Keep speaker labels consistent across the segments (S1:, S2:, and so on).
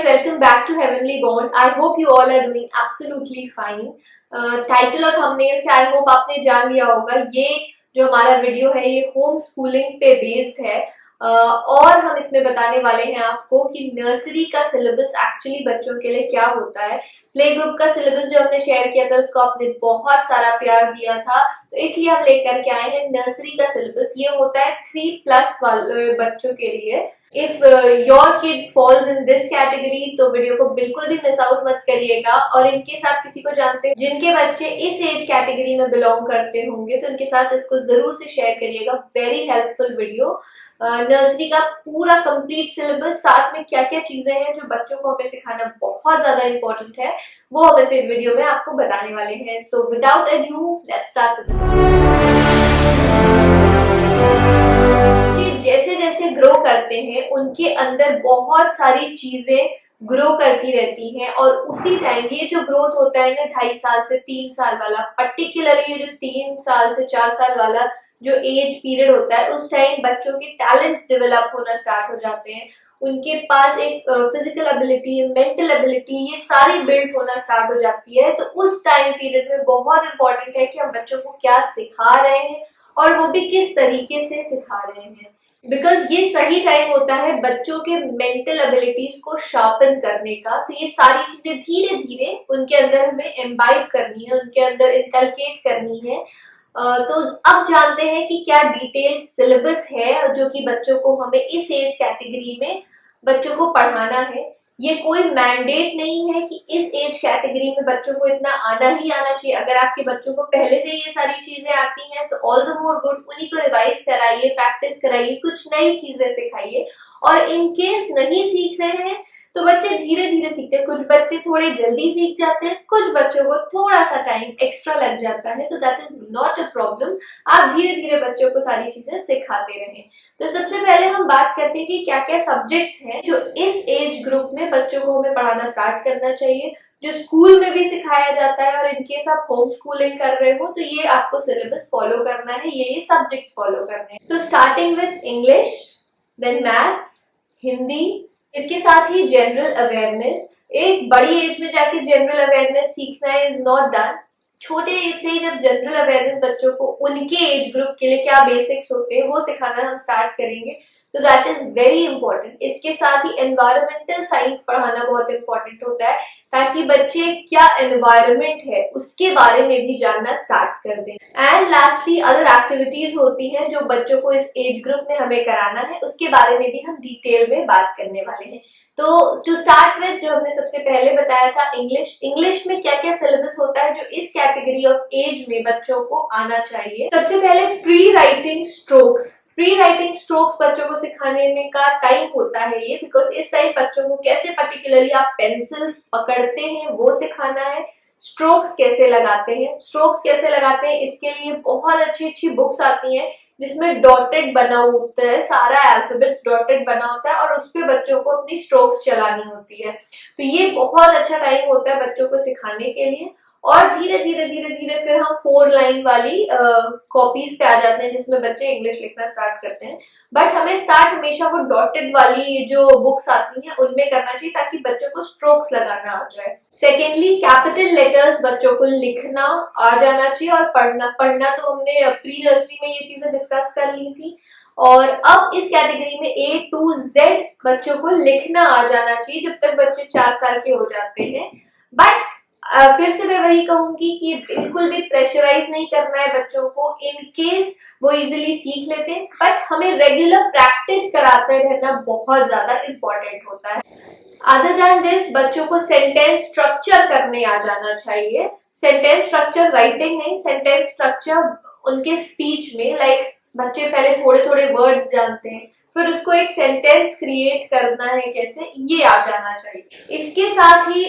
S1: guys, welcome back to Heavenly Bond. I hope you all are doing absolutely fine. Title और thumbnail से I hope आपने जान लिया होगा, ये जो हमारा वीडियो है ये होम स्कूलिंग पे बेस्ड है। और हम इसमें बताने वाले हैं आपको कि नर्सरी का सिलेबस एक्चुअली बच्चों के लिए क्या होता है। प्ले ग्रुप का सिलेबस जो हमने शेयर किया था उसको आपने बहुत सारा प्यार दिया था, तो इसलिए हम लेकर के आए हैं नर्सरी का सिलेबस। ये होता है 3+ वाले बच्चों के लिए। If your kid falls in this category तो वीडियो को बिल्कुल भी मिस आउट मत करिएगा। और इनकेस आप किसी को जानते हैं जिनके बच्चे इस एज कैटेगरी में बिलोंग करते होंगे तो उनके साथ इसको जरूर से शेयर करिएगा। Very helpful video. नर्सरी का पूरा कंप्लीट सिलेबस, साथ में क्या क्या चीजें हैं जो बच्चों को हमें सिखाना बहुत ज्यादा इंपॉर्टेंट है, वो हम इस वीडियो में आपको बताने वाले हैं। So without adieu let's start. जैसे जैसे ग्रो करते हैं उनके अंदर बहुत सारी चीजें ग्रो करती रहती हैं, और उसी टाइम ये जो ग्रोथ होता है ना 2.5 साल से 3 साल वाला, पर्टिकुलरली ये जो 3 साल से 4 साल वाला जो एज पीरियड होता है, उस टाइम बच्चों के टैलेंट्स डेवलप होना स्टार्ट हो जाते हैं। उनके पास एक फिजिकल एबिलिटी, मेंटल एबिलिटी, ये सारी बिल्ड होना स्टार्ट हो जाती है। तो उस टाइम पीरियड में बहुत इंपॉर्टेंट है कि हम बच्चों को क्या सिखा रहे हैं और वो भी किस तरीके से सिखा रहे हैं, बिकॉज ये सही टाइम होता है बच्चों के मेंटल एबिलिटीज को शार्पन करने का। तो ये सारी चीजें धीरे धीरे उनके अंदर हमें एम्बाइब करनी है, उनके अंदर इनकलकेट करनी है। तो अब जानते हैं कि क्या डिटेल सिलेबस है जो कि बच्चों को हमें इस एज कैटेगरी में बच्चों को पढ़ाना है। ये कोई मैंडेट नहीं है कि इस एज कैटेगरी में बच्चों को इतना आना ही आना चाहिए। अगर आपके बच्चों को पहले से ये सारी चीजें आती हैं तो ऑल द मोर गुड, उन्हीं को रिवाइज कराइए, प्रैक्टिस कराइए, कुछ नई चीजें सिखाइए। और इन केस नहीं सीख रहे हैं तो बच्चे धीरे धीरे सीखते हैं। कुछ बच्चे थोड़े जल्दी सीख जाते हैं, कुछ बच्चों को थोड़ा सा टाइम एक्स्ट्रा लग जाता है, तो that is not a problem. आप धीरे धीरे बच्चों को सारी चीजें सिखाते रहें। तो सबसे पहले हम बात करते हैं कि क्या क्या सब्जेक्ट्स हैं जो इस एज ग्रुप में बच्चों को हमें पढ़ाना स्टार्ट करना चाहिए, जो स्कूल में भी सिखाया जाता है। और इनकेस आप होम स्कूलिंग कर रहे हो तो ये आपको सिलेबस फॉलो करना है, ये सब्जेक्ट्स फॉलो करने हैं। तो starting with English, then maths, Hindi, इसके साथ ही जनरल अवेयरनेस। एक बड़ी एज में जाके जनरल अवेयरनेस सीखना इज नॉट डन। छोटे एज से जब जनरल अवेयरनेस बच्चों को उनके एज ग्रुप के लिए क्या बेसिक्स होते हैं वो सिखाना हम स्टार्ट करेंगे, तो दैट इज वेरी इंपॉर्टेंट। इसके साथ ही एनवायरमेंटल साइंस पढ़ाना बहुत इंपॉर्टेंट होता है, ताकि बच्चे क्या एनवायरमेंट है उसके बारे में भी जानना स्टार्ट कर दें। एंड लास्टली अदर एक्टिविटीज होती हैं जो बच्चों को इस एज ग्रुप में हमें कराना है, उसके बारे में भी हम डिटेल में बात करने वाले हैं। तो टू स्टार्ट विद, जो हमने सबसे पहले बताया था इंग्लिश। इंग्लिश में क्या क्या सिलेबस होता है जो इस कैटेगरी ऑफ एज में बच्चों को आना चाहिए। सबसे पहले pre writing strokes. Pre writing strokes बच्चों को सिखाने में का टाइम होता है ये, बिकॉज इस टाइम बच्चों को कैसे पर्टिकुलरली आप पेंसिल्स पकड़ते हैं वो सिखाना है। स्ट्रोक्स कैसे लगाते हैं, स्ट्रोक्स कैसे लगाते हैं इसके लिए बहुत अच्छी अच्छी बुक्स आती हैं जिसमें डॉटेड बना होता है, सारा अल्फाबेट्स डॉटेड बना होता है और उस पे बच्चों को अपनी स्ट्रोक्स चलानी होती है। तो ये बहुत अच्छा टाइम होता है बच्चों को सिखाने के लिए। और धीरे धीरे धीरे धीरे फिर हम 4 लाइन वाली कॉपीज पे आ जाते हैं जिसमें बच्चे इंग्लिश लिखना स्टार्ट करते हैं। बट हमें स्टार्ट हमेशा वो डॉटेड वाली जो बुक्स आती हैं उनमें करना चाहिए, ताकि बच्चों को स्ट्रोक्स लगाना आ जाए। सेकेंडली कैपिटल लेटर्स बच्चों को लिखना आ जाना चाहिए, और पढ़ना तो हमने प्री नर्सरी में ये चीजें डिस्कस कर ली थी। और अब इस कैटेगरी में A to Z बच्चों को लिखना आ जाना चाहिए जब तक बच्चे 4 साल के हो जाते हैं। बट फिर से मैं वही कहूंगी कि बिल्कुल भी प्रेशराइज नहीं करना है बच्चों को, इन केस वो इजीली सीख लेते हैं। बट हमें रेगुलर प्रैक्टिस कराते रहना बहुत ज्यादा इम्पोर्टेंट होता है। अदर देन दिस बच्चों को सेंटेंस स्ट्रक्चर करने आ जाना चाहिए। सेंटेंस स्ट्रक्चर राइटिंग नहीं, सेंटेंस स्ट्रक्चर उनके स्पीच में, लाइक बच्चे पहले थोड़े थोड़े वर्ड्स जानते हैं, फिर उसको एक सेंटेंस क्रिएट करना है कैसे, ये आ जाना चाहिए। इसके साथ ही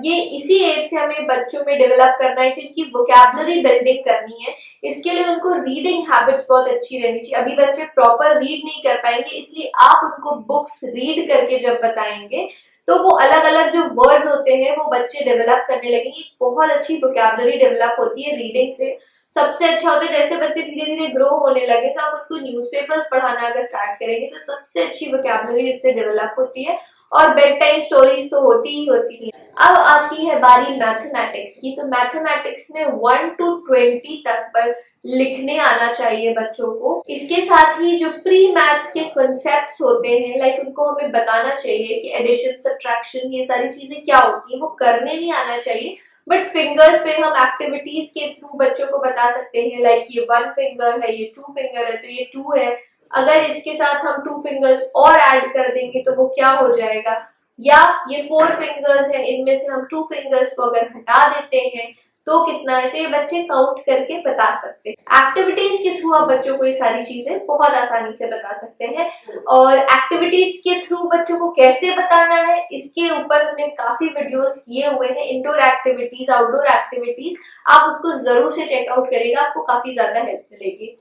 S1: ये इसी एज से हमें बच्चों में डेवलप करना है, क्योंकि वोकैबुलरी बिल्डिंग करनी है। इसके लिए उनको रीडिंग हैबिट्स बहुत अच्छी रहनी चाहिए। अभी बच्चे प्रॉपर रीड नहीं कर पाएंगे, इसलिए आप उनको बुक्स रीड करके जब बताएंगे तो वो अलग अलग जो वर्ड्स होते हैं वो बच्चे डेवलप करने लगेंगे। बहुत अच्छी वोकैबुलरी डेवलप होती है रीडिंग से। सबसे अच्छा होता है जैसे बच्चे धीरे धीरे ग्रो होने लगे तो आप उनको न्यूज़पेपर्स पढ़ाना अगर स्टार्ट करेंगे तो सबसे अच्छी वोकैबुलरी इससे डेवलप होती है। और बेड टाइम स्टोरीज तो होती ही होती है। अब आती है बारी मैथमेटिक्स की। तो मैथमेटिक्स में 1 to 20 तक पर लिखने आना चाहिए बच्चों को। इसके साथ ही जो प्री मैथ्स के कॉन्सेप्ट्स होते हैं, लाइक उनको हमें बताना चाहिए कि एडिशन, सब्ट्रैक्शन, ये सारी चीजें क्या होती है, वो करने नहीं आना चाहिए, बट फिंगर्स पे हम एक्टिविटीज के थ्रू बच्चों को बता सकते हैं। लाइक ये 1 फिंगर है, ये 2 फिंगर है, तो ये 2 है, अगर इसके साथ हम 2 फिंगर्स और ऐड कर देंगे तो वो क्या हो जाएगा, या ये 4 फिंगर्स है, इनमें से हम 2 फिंगर्स को अगर हटा देते हैं तो कितना है, तो ये बच्चे काउंट करके बता सकते हैं। एक्टिविटीज के थ्रू आप बच्चों को ये सारी चीजें बहुत आसानी से बता सकते हैं। और एक्टिविटीज के थ्रू बच्चों को कैसे बताना है, इसके ऊपर हमने काफी वीडियोस किए हुए हैं, इंडोर एक्टिविटीज, आउटडोर एक्टिविटीज, आप उसको जरूर से चेकआउट करिएगा, आपको काफी ज्यादा हेल्प मिलेगी।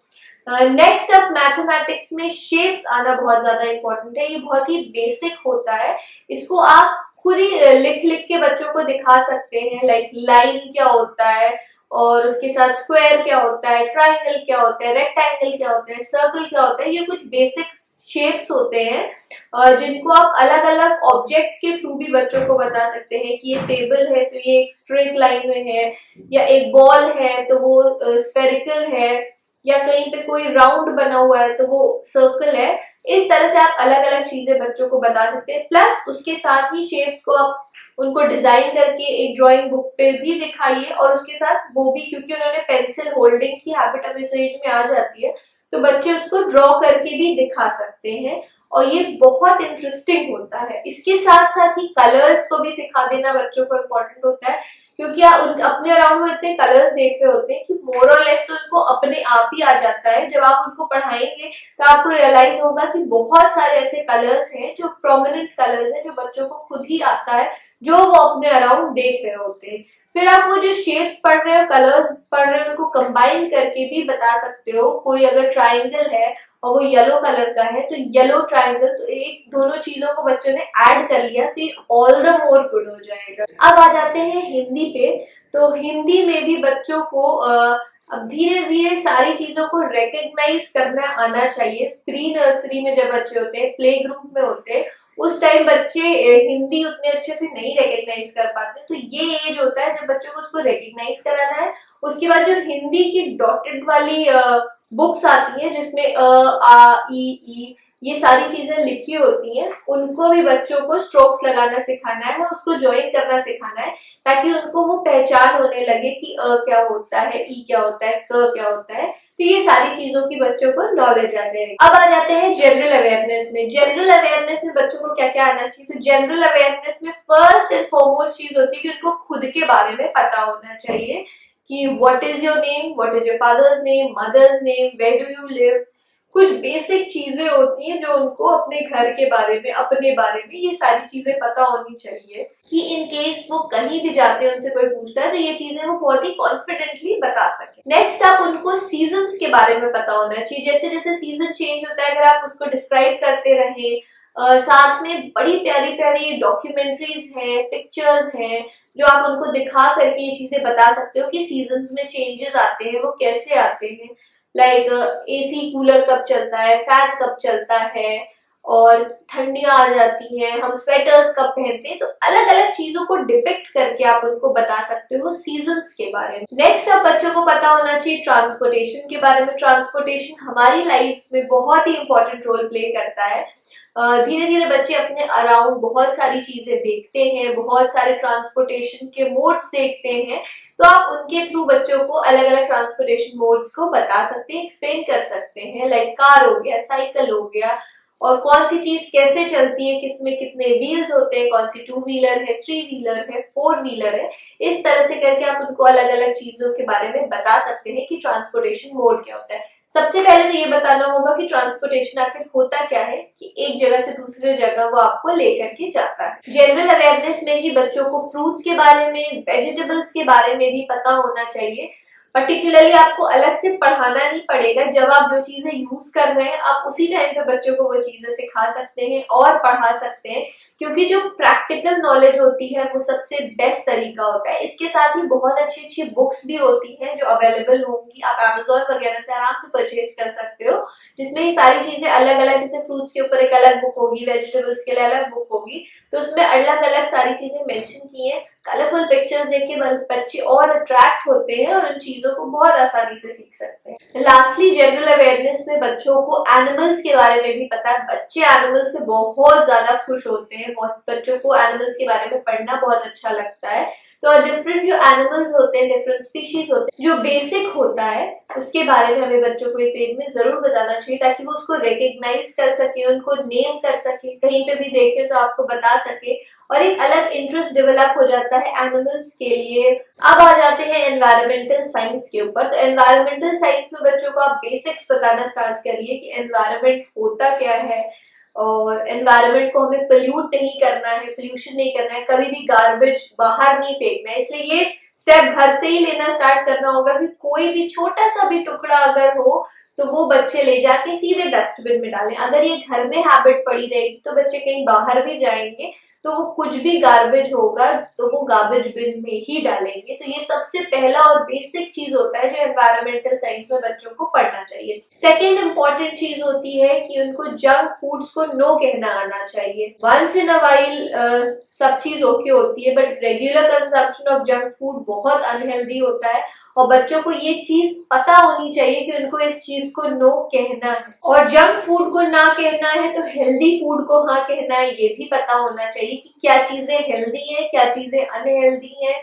S1: नेक्स्ट अप मैथमेटिक्स में शेप्स आना बहुत ज्यादा इंपॉर्टेंट है। ये बहुत ही बेसिक होता है, इसको आप खुद ही लिख लिख के बच्चों को दिखा सकते हैं। लाइक लाइन क्या होता है, और उसके साथ स्क्वायर क्या होता है, ट्राइंगल क्या होता है, रेक्टेंगल क्या होता है, सर्कल क्या होता है। ये कुछ बेसिक शेप्स होते हैं जिनको आप अलग अलग ऑब्जेक्ट्स के थ्रू भी बच्चों को बता सकते हैं कि ये टेबल है तो ये एक स्ट्रेट लाइन में है, या एक बॉल है तो वो स्फेरिकल है, या कहीं पे कोई राउंड बना हुआ है तो वो सर्कल है। इस तरह से आप अलग अलग चीजें बच्चों को बता सकते हैं। प्लस उसके साथ ही शेप्स को आप उनको डिजाइन करके एक ड्राइंग बुक पे भी दिखाइए, और उसके साथ वो भी, क्योंकि उन्होंने पेंसिल होल्डिंग की हैबिट अब इस एज में आ जाती है, तो बच्चे उसको ड्रॉ करके भी दिखा सकते हैं, और ये बहुत इंटरेस्टिंग होता है। इसके साथ साथ ही कलर्स को भी सिखा देना बच्चों को इम्पोर्टेंट होता है, क्योंकि आप अपने अराउंड में इतने कलर्स देख रहे होते हैं कि मोर और लेस तो उनको अपने आप ही आ जाता है। जब आप उनको पढ़ाएंगे तो आपको रियलाइज होगा कि बहुत सारे ऐसे कलर्स हैं जो प्रोमिनेंट कलर्स हैं, जो बच्चों को खुद ही आता है, जो वो अपने अराउंड देख रहे होते हैं। फिर आप वो जो शेप्स पढ़ रहे हो, कलर्स पढ़ रहे हो, उनको कंबाइन करके भी बता सकते हो। कोई अगर ट्राइंगल है और वो येलो कलर का है, तो येलो ट्राइंगल, तो एक दोनों चीजों को बच्चों ने ऐड कर लिया तो ये ऑल द मोर गुड हो जाएगा। अब आ जाते हैं हिंदी पे। तो हिंदी में भी बच्चों को अब धीरे धीरे सारी चीजों को रिकग्नाइज करना आना चाहिए। प्री नर्सरी में जब बच्चे होते हैं, प्ले ग्रुप में होते हैं, उस टाइम बच्चे हिंदी उतने अच्छे से नहीं रिकग्नाइज कर पाते, तो ये एज होता है जब बच्चों को उसको रिकग्नाइज कराना है। उसके बाद जो हिंदी की डॉटेड वाली बुक्स आती हैं जिसमें आ ई ये सारी चीजें लिखी होती हैं, उनको भी बच्चों को स्ट्रोक्स लगाना सिखाना है, उसको ज्वाइन करना सिखाना है, ताकि उनको वो पहचान होने लगे कि अ क्या होता है, ई क्या होता है, क क्या होता है। तो ये सारी चीजों की बच्चों को नॉलेज आ जाएगी। अब आ जाते हैं जनरल अवेयरनेस में। जनरल अवेयरनेस में बच्चों को क्या क्या आना चाहिए? तो जनरल अवेयरनेस में फर्स्ट एंड फॉरमोस्ट चीज होती है कि उनको खुद के बारे में पता होना चाहिए कि what is your name, what is your father's name, mother's name, where do you live. कुछ बेसिक चीजें होती हैं जो उनको अपने घर के बारे में, अपने बारे में, ये सारी चीजें पता होनी चाहिए कि इन केस वो कहीं भी जाते हैं, उनसे कोई पूछता है तो ये चीजें वो बहुत ही कॉन्फिडेंटली बता सके। नेक्स्ट आप उनको सीजन्स के बारे में पता होना चाहिए। जैसे जैसे सीजन चेंज होता है, अगर आप उसको डिस्क्राइब करते रहे, साथ में बड़ी प्यारी प्यारी डॉक्यूमेंट्रीज हैं, पिक्चर्स हैं, जो आप उनको दिखा करके ये चीजें बता सकते हो कि सीजन्स में चेंजेस आते हैं, वो कैसे आते हैं। लाइक एसी कूलर कब चलता है, फैन कब चलता है, और ठंडियां आ जाती हैं, हम स्वेटर्स कब पहनते हैं। तो अलग अलग चीजों को डिपिक्ट करके आप उनको बता सकते हो सीजन्स के बारे में। नेक्स्ट अब बच्चों को पता होना चाहिए ट्रांसपोर्टेशन के बारे में। ट्रांसपोर्टेशन हमारी लाइफ में बहुत ही इंपॉर्टेंट रोल प्ले करता है। धीरे धीरे बच्चे अपने अराउंड बहुत सारी चीजें देखते हैं, बहुत सारे ट्रांसपोर्टेशन के मोड्स देखते हैं, तो आप उनके थ्रू बच्चों को अलग अलग ट्रांसपोर्टेशन मोड्स को बता सकते हैं, एक्सप्लेन कर सकते हैं। लाइक कार हो गया, साइकिल हो गया, और कौन सी चीज कैसे चलती है, किसमें कितने व्हील्स होते हैं, कौन सी 2 व्हीलर है, 3 व्हीलर है, 4 व्हीलर है। इस तरह से करके आप उनको अलग अलग चीजों के बारे में बता सकते हैं कि ट्रांसपोर्टेशन मोड क्या होता है। सबसे पहले तो ये बताना होगा कि ट्रांसपोर्टेशन आखिर होता क्या है, कि एक जगह से दूसरे जगह वो आपको लेकर के जाता है। जनरल अवेयरनेस में ही बच्चों को फ्रूट्स के बारे में, वेजिटेबल्स के बारे में भी पता होना चाहिए। पर्टिकुलरली आपको अलग से पढ़ाना नहीं पड़ेगा। जब आप जो चीजें यूज कर रहे हैं आप उसी टाइम पे बच्चों को वो चीजें सिखा सकते हैं और पढ़ा सकते हैं, क्योंकि जो प्रैक्टिकल नॉलेज होती है वो सबसे बेस्ट तरीका होता है। इसके साथ ही बहुत अच्छी अच्छी बुक्स भी होती हैं जो अवेलेबल होंगी, आप अमेजोन वगैरह से आराम से परचेज कर सकते हो, जिसमें ये सारी चीजें अलग अलग, जैसे फ्रूट्स के ऊपर एक अलग बुक होगी, वेजिटेबल्स के लिए अलग बुक होगी, तो उसमें अलग अलग सारी चीजें मेंशन की हैं। कलरफुल पिक्चर्स देख के बच्चे और अट्रैक्ट होते हैं और उन चीजों को बहुत आसानी से सीख सकते हैं। लास्टली, जनरल अवेयरनेस में बच्चों को एनिमल्स के बारे में भी पता है। बच्चे एनिमल्स से बहुत ज्यादा खुश होते हैं, बहुत बच्चों को एनिमल्स के बारे में पढ़ना बहुत अच्छा लगता है। तो डिफरेंट जो एनिमल्स होते हैं, डिफरेंट स्पीशीज होते हैं, जो बेसिक होता है उसके बारे में हमें बच्चों को इस एज में जरूर बताना चाहिए, ताकि वो उसको रिकग्नाइज कर सके, उनको नेम कर सके, कहीं पे भी देखे तो आपको बता सके, और एक अलग इंटरेस्ट डेवलप हो जाता है एनिमल्स के लिए। अब आ जाते हैं एनवायरमेंटल साइंस के ऊपर। तो एनवायरमेंटल साइंस में बच्चों को आप बेसिक्स बताना स्टार्ट करिए कि एनवायरमेंट होता क्या है, और एनवायरमेंट को हमें पोल्यूट नहीं करना है, पोल्यूशन नहीं करना है, कभी भी गार्बेज बाहर नहीं फेंकना है। इसलिए ये स्टेप घर से ही लेना स्टार्ट करना होगा कि कोई भी छोटा सा भी टुकड़ा अगर हो तो वो बच्चे ले जाके सीधे डस्टबिन में डालें। अगर ये घर में हैबिट पड़ी रहेगी तो बच्चे कहीं बाहर भी जाएंगे तो वो कुछ भी गार्बेज होगा तो वो गार्बेज बिन में ही डालेंगे। तो ये सबसे पहला और बेसिक चीज होता है जो एनवायरमेंटल साइंस में बच्चों को पढ़ना चाहिए। सेकेंड इंपॉर्टेंट चीज होती है कि उनको जंक फूड्स को नो कहना आना चाहिए। वंस इन अ वाइल सब चीज ओके होती है, but regular consumption of junk food बहुत अनहेल्दी होता है, और बच्चों को ये चीज पता होनी चाहिए कि उनको इस चीज को नो कहना है। और जंक फूड को ना कहना है तो हेल्दी फूड को हाँ कहना है, ये भी पता होना चाहिए कि क्या चीजें हेल्दी हैं, क्या चीजें अनहेल्दी हैं,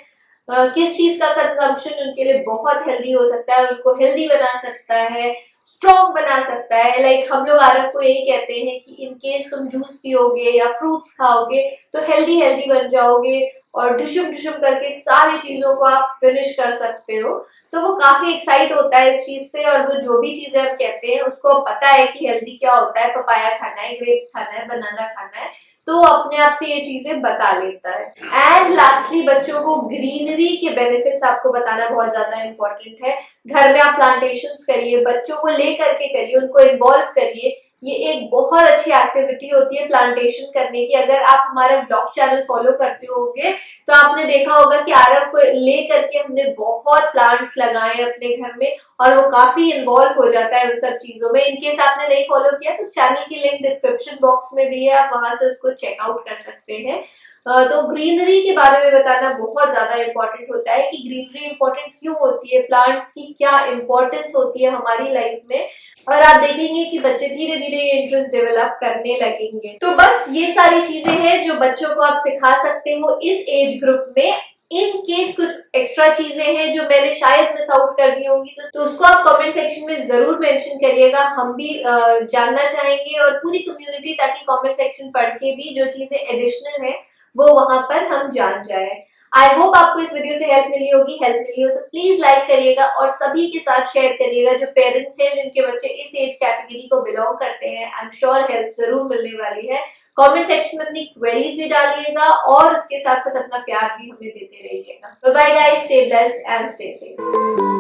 S1: किस चीज का कंजम्पशन उनके लिए बहुत हेल्दी हो सकता है, उनको हेल्दी बना सकता है, स्ट्रॉन्ग बना सकता है। लाइक हम लोग आरफ को यही कहते हैं कि इन केस तुम जूस पियोगे या फ्रूट्स खाओगे तो हेल्दी हेल्दी बन जाओगे और डिशुम डिशुम करके सारी चीजों को आप फिनिश कर सकते हो। तो वो काफी एक्साइट होता है इस चीज से, और वो जो भी चीजें हम कहते हैं उसको पता है कि हेल्दी क्या होता है, पपाया खाना है, ग्रेप्स खाना है, बनाना खाना है, तो अपने आप से ये चीजें बता लेता है। एंड लास्टली, बच्चों को ग्रीनरी के बेनिफिट्स आपको बताना बहुत ज्यादा इंपॉर्टेंट है। घर में आप प्लांटेशंस करिए, बच्चों को ले करके करिए, उनको इन्वॉल्व करिए। ये एक बहुत अच्छी एक्टिविटी होती है प्लांटेशन करने की। अगर आप हमारा ब्लॉग चैनल फॉलो करते होंगे तो आपने देखा होगा कि आरव को ले करके हमने बहुत प्लांट्स लगाए अपने घर में, और वो काफी इन्वॉल्व हो जाता है उन सब चीजों में। इनकेस आपने नहीं फॉलो किया तो उस चैनल की लिंक डिस्क्रिप्शन बॉक्स में भी है, आप वहां से उसको चेकआउट कर सकते हैं। तो ग्रीनरी के बारे में बताना बहुत ज्यादा इंपॉर्टेंट होता है कि ग्रीनरी इंपॉर्टेंट क्यों होती है, प्लांट्स की क्या इंपॉर्टेंस होती है हमारी लाइफ में, और आप देखेंगे कि बच्चे धीरे धीरे ये इंटरेस्ट डेवलप करने लगेंगे। तो बस ये सारी चीजें हैं जो बच्चों को आप सिखा सकते हो इस एज ग्रुप में। इन केस कुछ एक्स्ट्रा चीजें हैं जो मैंने शायद मिस आउट कर दी होंगी तो उसको आप कमेंट सेक्शन में जरूर मेंशन करिएगा, हम भी जानना चाहेंगे और पूरी कम्युनिटी, ताकि कमेंट सेक्शन पढ़ के भी जो चीजें एडिशनल है वो वहां पर हम जान जाए। आई होप आपको इस वीडियो से हेल्प मिली होगी। हेल्प मिली हो तो प्लीज लाइक करिएगा और सभी के साथ शेयर करिएगा जो पेरेंट्स हैं जिनके बच्चे इस एज कैटेगरी को बिलोंग करते हैं। आई एम श्योर हेल्प जरूर मिलने वाली है। कमेंट सेक्शन में अपनी क्वेरीज भी डालिएगा और उसके साथ साथ अपना प्यार भी हमें देते रहिएगा। Bye bye guys, stay blessed and stay safe.